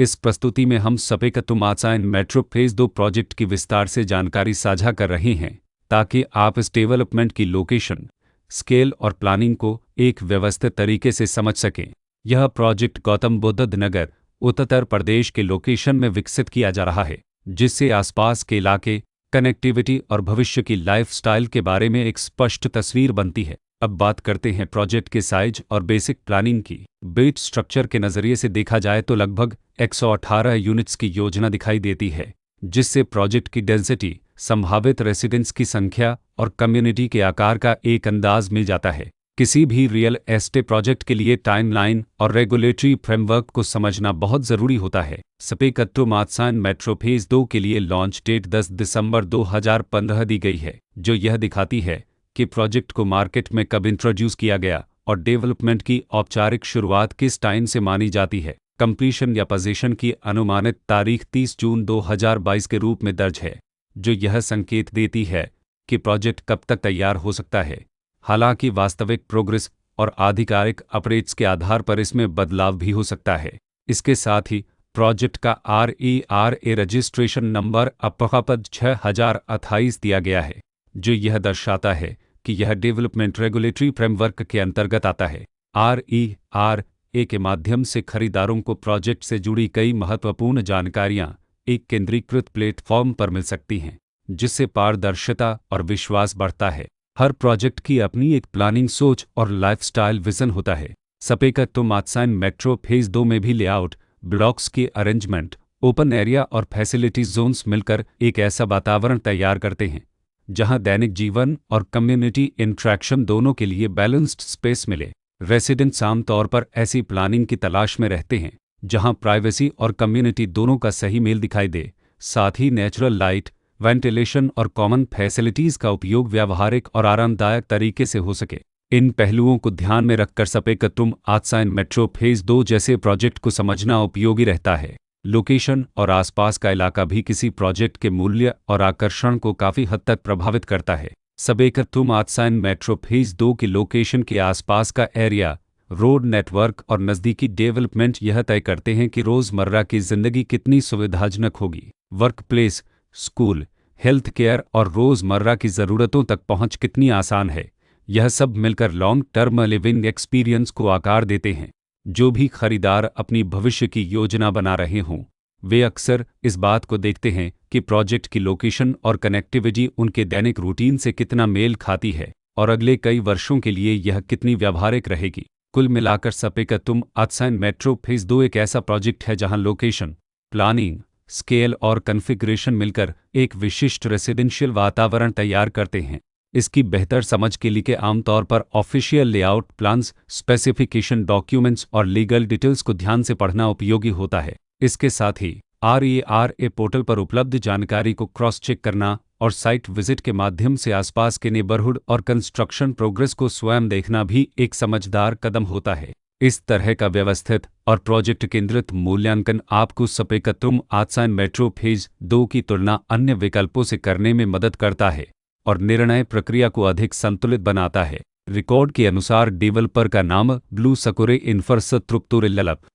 इस प्रस्तुति में हम सपेकतुम आत्साइन मेट्रो फेज 2 प्रोजेक्ट की विस्तार से जानकारी साझा कर रहे हैं ताकि आप इस डेवलपमेंट की लोकेशन, स्केल और प्लानिंग को एक व्यवस्थित तरीके से समझ सकें। यह प्रोजेक्ट गौतम बुद्ध नगर, उत्तर प्रदेश के लोकेशन में विकसित किया जा रहा है, जिससे आसपास के इलाके, कनेक्टिविटी और भविष्य की लाइफस्टाइल के बारे में एक स्पष्ट तस्वीर बनती है। अब बात करते हैं प्रोजेक्ट के साइज और बेसिक प्लानिंग की। बेट स्ट्रक्चर के नज़रिए से देखा जाए तो लगभग 118 यूनिट्स की योजना दिखाई देती है, जिससे प्रोजेक्ट की डेंसिटी, संभावित रेसिडेंट्स की संख्या और कम्युनिटी के आकार का एक अंदाज मिल जाता है। किसी भी रियल एस्टेट प्रोजेक्ट के लिए टाइमलाइन और रेगुलेटरी फ्रेमवर्क को समझना बहुत ज़रूरी होता है। सपेकतुम आत्साइन मेट्रो फेज 2 के लिए लॉन्च डेट 10 दिसंबर 2015 दी गई है, जो यह दिखाती है कि प्रोजेक्ट को मार्केट में कब इंट्रोड्यूस किया गया और डेवलपमेंट की औपचारिक शुरुआत किस टाइम से मानी जाती है। कंप्लीशन या पोजीशन की अनुमानित तारीख 30 जून 2022 के रूप में दर्ज है, जो यह संकेत देती है कि प्रोजेक्ट कब तक तैयार हो सकता है। हालांकि वास्तविक प्रोग्रेस और आधिकारिक अपडेट्स के आधार पर इसमें बदलाव भी हो सकता है। इसके साथ ही प्रोजेक्ट का RERA रजिस्ट्रेशन नंबर अपवापद 6028 दिया गया है, जो यह दर्शाता है कि यह डेवलपमेंट रेगुलेटरी फ्रेमवर्क के अंतर्गत आता है। RERA के माध्यम से खरीदारों को प्रोजेक्ट से जुड़ी कई महत्वपूर्ण जानकारियां एक केंद्रीकृत प्लेटफॉर्म पर मिल सकती हैं, जिससे पारदर्शिता और विश्वास बढ़ता है। हर प्रोजेक्ट की अपनी एक प्लानिंग सोच और लाइफस्टाइल विजन होता है। सपेकतुम आत्साइन मेट्रो फेज 2 में भी लेआउट, ब्लॉक्स की अरेंजमेंट, ओपन एरिया और फैसिलिटी जोन्स मिलकर एक ऐसा वातावरण तैयार करते हैं जहां दैनिक जीवन और कम्युनिटी इंट्रैक्शन दोनों के लिए बैलेंस्ड स्पेस मिले। रेसिडेंट्स आमतौर पर ऐसी प्लानिंग की तलाश में रहते हैं जहां प्राइवेसी और कम्युनिटी दोनों का सही मेल दिखाई दे, साथ ही नेचुरल लाइट, वेंटिलेशन और कॉमन फैसिलिटीज़ का उपयोग व्यावहारिक और आरामदायक तरीके से हो सके। इन पहलुओं को ध्यान में रखकर सपेकतुम आत्साइन मेट्रो फेज 2 जैसे प्रोजेक्ट को समझना उपयोगी रहता है। लोकेशन और आसपास का इलाका भी किसी प्रोजेक्ट के मूल्य और आकर्षण को काफ़ी हद तक प्रभावित करता है। सपेकतुम आत्साइन मेट्रो फेज 2 की लोकेशन के आसपास का एरिया, रोड नेटवर्क और नज़दीकी डेवलपमेंट यह तय करते हैं कि रोज़मर्रा की ज़िंदगी कितनी सुविधाजनक होगी। Work place, school, health care और रोज़मर्रा की ज़रूरतों तक पहुंच कितनी आसान है। यह सब मिलकर लॉन्ग टर्म लिविंग एक्सपीरियंस को आकार देते हैं। जो भी खरीदार अपनी भविष्य की योजना बना रहे हों, वे अक्सर इस बात को देखते हैं कि प्रोजेक्ट की लोकेशन और कनेक्टिविटी उनके दैनिक रूटीन से कितना मेल खाती है और अगले कई वर्षों के लिए यह कितनी व्यावहारिक रहेगी। कुल मिलाकर सपेकतुम आत्साइन मेट्रो फेज 2 एक ऐसा प्रोजेक्ट है जहां लोकेशन, प्लानिंग, स्केल और कॉन्फ़िगरेशन मिलकर एक विशिष्ट रेसिडेंशियल वातावरण तैयार करते हैं। इसकी बेहतर समझ के लिए आमतौर पर official layout plans, specification documents और लीगल डिटेल्स को ध्यान से पढ़ना उपयोगी होता है। इसके साथ ही RERA पोर्टल पर उपलब्ध जानकारी को क्रॉस चेक करना और साइट विजिट के माध्यम से आसपास के नेबरहुड और कंस्ट्रक्शन प्रोग्रेस को स्वयं देखना भी एक समझदार कदम होता है। इस तरह का व्यवस्थित और प्रोजेक्ट केंद्रित मूल्यांकन आपको सपेकतुम आत्साइन मेट्रो फेज 2 की तुलना अन्य विकल्पों से करने में मदद करता है और निर्णय प्रक्रिया को अधिक संतुलित बनाता है। रिकॉर्ड के अनुसार डेवलपर का नाम ब्लू सकुरे इंफ्रास्ट्रक्चर डेवलपर